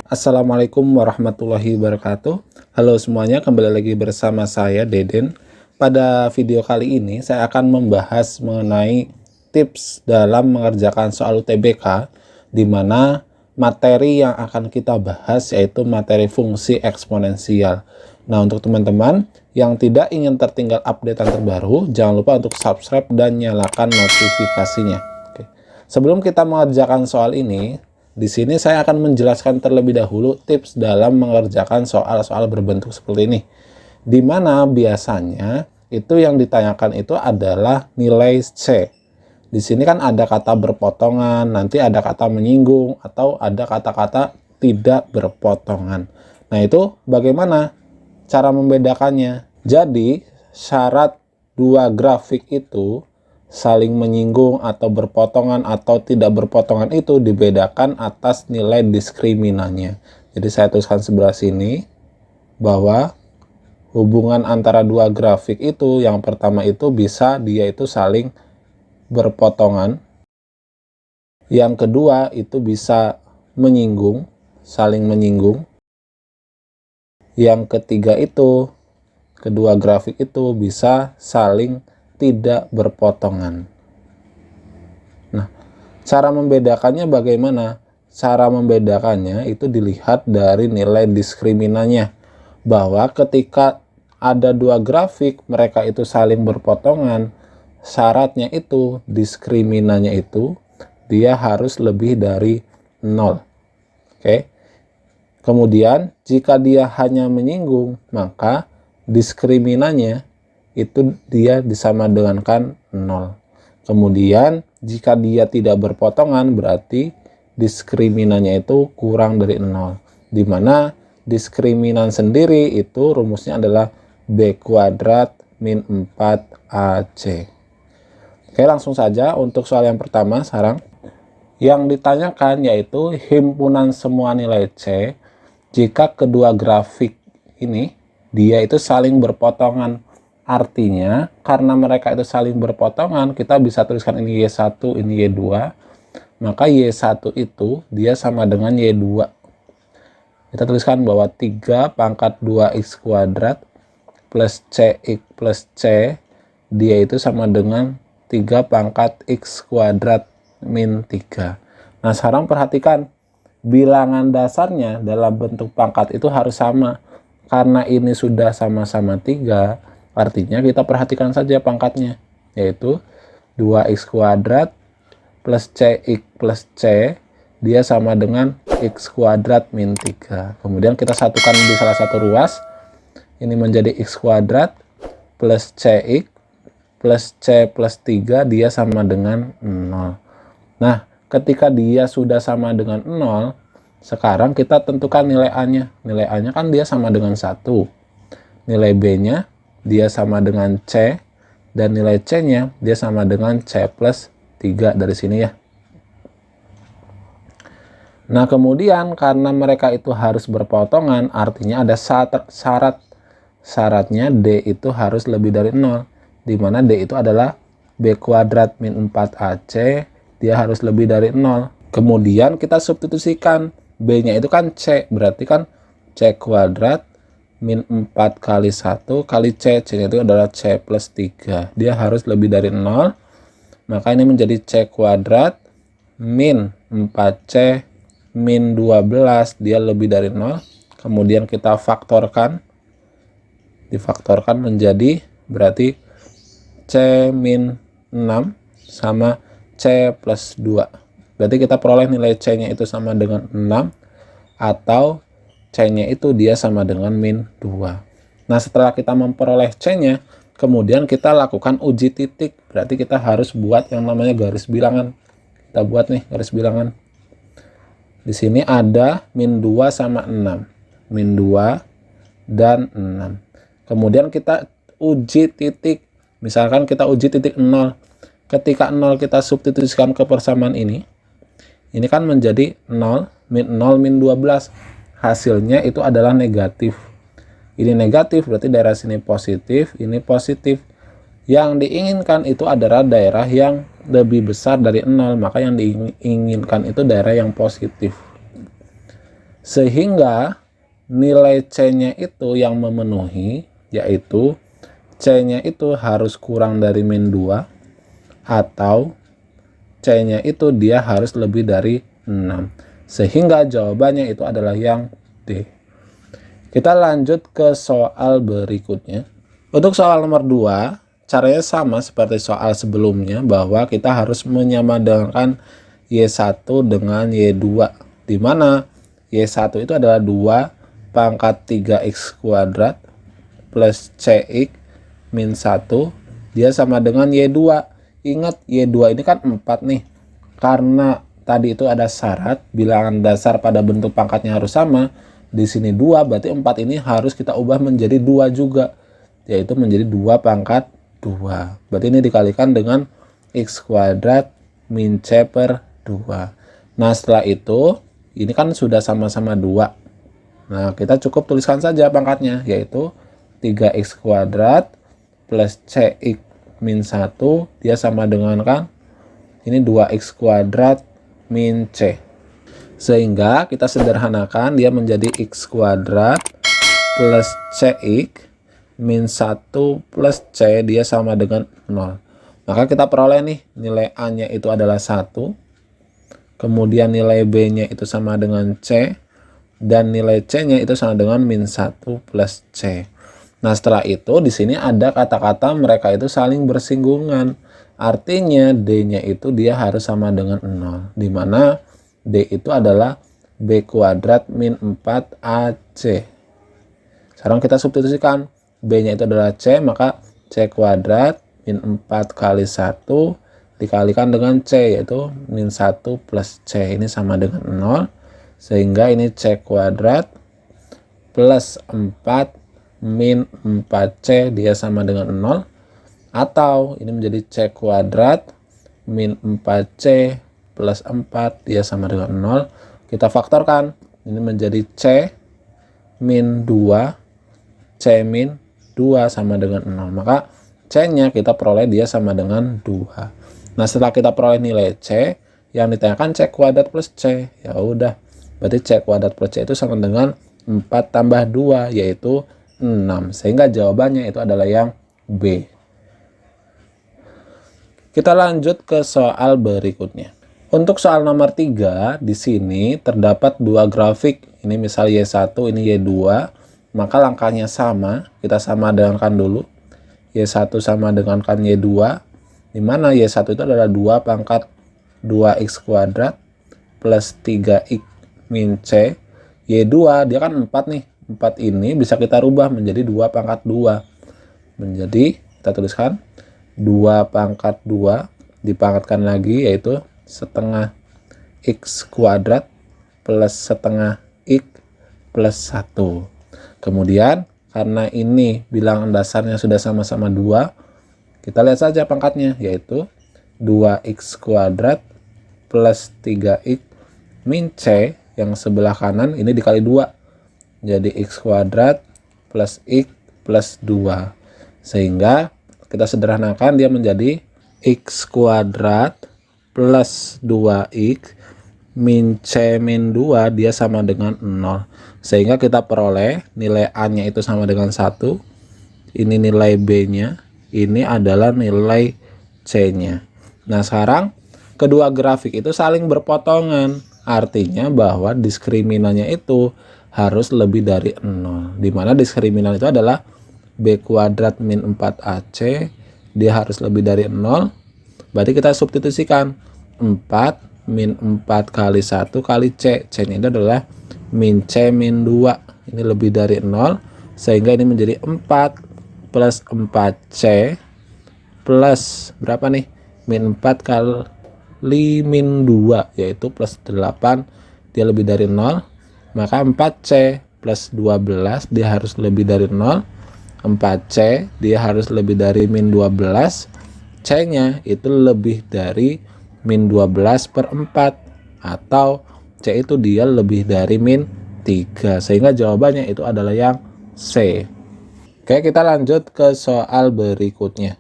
Assalamualaikum warahmatullahi wabarakatuh. Halo semuanya, kembali lagi bersama saya Deden. Pada video kali ini saya akan membahas mengenai tips dalam mengerjakan soal UTBK, di mana materi yang akan kita bahas yaitu materi fungsi eksponensial. Nah, untuk teman-teman yang tidak ingin tertinggal updatean terbaru, jangan lupa untuk subscribe dan nyalakan notifikasinya. Oke. Sebelum kita mengerjakan soal ini, di sini saya akan menjelaskan terlebih dahulu tips dalam mengerjakan soal-soal berbentuk seperti ini. Di mana biasanya itu yang ditanyakan itu adalah nilai C. Di sini kan ada kata berpotongan, nanti ada kata menyinggung, atau ada kata-kata tidak berpotongan. Nah, itu bagaimana cara membedakannya? Jadi, syarat dua grafik itu saling menyinggung atau berpotongan atau tidak berpotongan itu dibedakan atas nilai diskriminannya. Jadi saya tuliskan sebelah sini bahwa hubungan antara dua grafik itu, yang pertama itu bisa dia itu saling berpotongan, yang kedua itu bisa menyinggung, saling menyinggung, yang ketiga itu kedua grafik itu bisa saling tidak berpotongan. Nah, cara membedakannya bagaimana? Cara membedakannya itu dilihat dari nilai diskriminannya. Bahwa ketika ada dua grafik, mereka itu saling berpotongan, syaratnya itu, diskriminannya itu, dia harus lebih dari 0. Oke. Kemudian, jika dia hanya menyinggung, maka diskriminannya itu dia disamadengankan 0. Kemudian jika dia tidak berpotongan berarti diskriminannya itu kurang dari 0. Dimana diskriminan sendiri itu rumusnya adalah B kuadrat min 4AC. Oke, langsung saja untuk soal yang pertama sekarang. Yang ditanyakan yaitu himpunan semua nilai C jika kedua grafik ini dia itu saling berpotongan. Artinya, karena mereka itu saling berpotongan, kita bisa tuliskan ini Y1, ini Y2. Maka Y1 itu dia sama dengan Y2. Kita tuliskan bahwa 3 pangkat 2X kuadrat plus CX plus C, dia itu sama dengan 3 pangkat X kuadrat min 3. Nah, sekarang perhatikan, bilangan dasarnya dalam bentuk pangkat itu harus sama. Karena ini sudah sama-sama 3, artinya kita perhatikan saja pangkatnya, yaitu 2x kuadrat plus cx plus c, dia sama dengan x kuadrat min 3. Kemudian kita satukan di salah satu ruas, ini menjadi x kuadrat plus cx plus c plus 3, dia sama dengan 0. Nah, ketika dia sudah sama dengan 0, sekarang kita tentukan nilai A-nya. Nilai A-nya kan dia sama dengan 1. Nilai B-nya dia sama dengan C, dan nilai C-nya dia sama dengan C plus 3 dari sini ya. Nah, kemudian karena mereka itu harus berpotongan, artinya ada syarat. Syaratnya D itu harus lebih dari 0, di mana D itu adalah B kuadrat min 4AC, dia harus lebih dari 0. Kemudian kita substitusikan, B-nya itu kan C, berarti kan C kuadrat min 4 kali 1 kali C, C-nya itu adalah C plus 3. Dia harus lebih dari 0, maka ini menjadi C kuadrat min 4C min 12, dia lebih dari 0. Kemudian kita faktorkan, difaktorkan menjadi berarti C min 6 sama C plus 2. Berarti kita peroleh nilai C-nya itu sama dengan 6, atau C-nya itu dia sama dengan min 2. Nah, setelah kita memperoleh C-nya, kemudian kita lakukan uji titik. Berarti kita harus buat yang namanya garis bilangan. Kita buat nih garis bilangan. Di sini ada min 2 sama 6. Min 2 dan 6. Kemudian kita uji titik. Misalkan kita uji titik 0. Ketika 0 kita substitusikan ke persamaan ini kan menjadi 0, min 0, min 12. Hasilnya itu adalah negatif. Ini negatif, berarti daerah sini positif, ini positif. Yang diinginkan itu adalah daerah yang lebih besar dari 0, maka yang diinginkan itu daerah yang positif. Sehingga nilai C-nya itu yang memenuhi, yaitu C-nya itu harus kurang dari min 2 atau C-nya itu dia harus lebih dari 6. Sehingga jawabannya itu adalah yang D. Kita lanjut ke soal berikutnya. Untuk soal nomor 2, caranya sama seperti soal sebelumnya, bahwa kita harus menyamakan Y1 dengan Y2, di mana Y1 itu adalah 2 pangkat 3x kuadrat plus CX min 1, dia sama dengan Y2. Ingat, Y2 ini kan 4 nih. Karena tadi itu ada syarat bilangan dasar pada bentuk pangkatnya harus sama. Di sini 2, berarti 4 ini harus kita ubah menjadi 2 juga, yaitu menjadi 2 pangkat 2. Berarti ini dikalikan dengan x kuadrat min C per 2. Nah, setelah itu, ini kan sudah sama-sama 2. Nah, kita cukup tuliskan saja pangkatnya, yaitu 3x kuadrat plus CX min 1, dia sama dengan kan, ini 2x kuadrat min C. Sehingga kita sederhanakan, dia menjadi x kuadrat plus CX min 1 plus C, dia sama dengan 0. Maka kita peroleh nih, nilai A-nya itu adalah 1. Kemudian nilai B-nya itu sama dengan C. Dan nilai C-nya itu sama dengan min 1 plus C. Nah, setelah itu di sini ada kata-kata mereka itu saling bersinggungan. Artinya D-nya itu dia harus sama dengan 0. Di mana D itu adalah B kuadrat min 4AC. Sekarang kita substitusikan. B-nya itu adalah C, maka C kuadrat min 4 kali 1 dikalikan dengan C, yaitu min 1 plus C. Ini sama dengan 0. Sehingga ini C kuadrat plus 4 min 4C, dia sama dengan 0. Atau ini menjadi C kuadrat min 4C plus 4, dia sama dengan 0. Kita faktorkan, ini menjadi C min 2, C min 2 sama dengan 0. Maka C-nya kita peroleh dia sama dengan 2. Nah, setelah kita peroleh nilai C, yang ditanyakan C kuadrat plus C. Ya udah, berarti C kuadrat plus C itu sama dengan 4 tambah 2, yaitu 6. Sehingga jawabannya itu adalah yang B. Kita lanjut ke soal berikutnya. Untuk soal nomor 3, di sini terdapat 2 grafik. Ini misal Y1, ini Y2. Maka langkahnya sama. Kita sama dengankan dulu. Y1 sama dengankan Y2. Di mana Y1 itu adalah 2 pangkat 2x kuadrat plus 3x min C. Y2 dia kan 4 nih. 4 ini bisa kita rubah menjadi 2 pangkat 2. Menjadi, kita tuliskan 2 pangkat 2 dipangkatkan lagi, yaitu setengah x kuadrat plus setengah x plus 1. Kemudian karena ini bilangan dasarnya sudah sama-sama 2, kita lihat saja pangkatnya, yaitu 2x kuadrat plus 3x min C, yang sebelah kanan ini dikali 2. Jadi x kuadrat plus x plus 2. Sehingga kita sederhanakan, dia menjadi x kuadrat plus 2x min C min 2, dia sama dengan 0. Sehingga kita peroleh nilai A-nya itu sama dengan 1. Ini nilai B-nya. Ini adalah nilai C-nya. Nah, sekarang kedua grafik itu saling berpotongan. Artinya bahwa diskriminannya itu harus lebih dari 0. Dimana diskriminan itu adalah B kuadrat min 4AC, dia harus lebih dari 0. Berarti kita substitusikan 4 min 4 kali 1 kali C. C-nya itu adalah min C min 2. Ini lebih dari 0. Sehingga ini menjadi 4 plus 4C plus berapa nih? Min 4 kali min 2, yaitu plus 8. Dia lebih dari 0. Maka 4C plus 12 dia harus lebih dari 0. 4C dia harus lebih dari min 12. C-nya itu lebih dari min 12 per 4. Atau C itu dia lebih dari min 3. Sehingga jawabannya itu adalah yang C. Oke, kita lanjut ke soal berikutnya.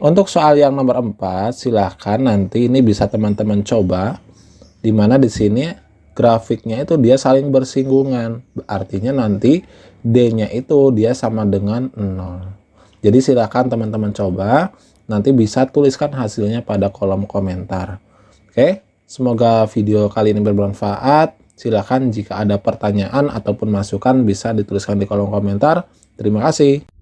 Untuk soal yang nomor 4, silahkan nanti ini bisa teman-teman coba. Dimana di sini grafiknya itu dia saling bersinggungan. Artinya nanti D-nya itu dia sama dengan 0. Jadi silakan teman-teman coba, nanti bisa tuliskan hasilnya pada kolom komentar. Oke, semoga video kali ini bermanfaat. Silakan jika ada pertanyaan ataupun masukan bisa dituliskan di kolom komentar. Terima kasih.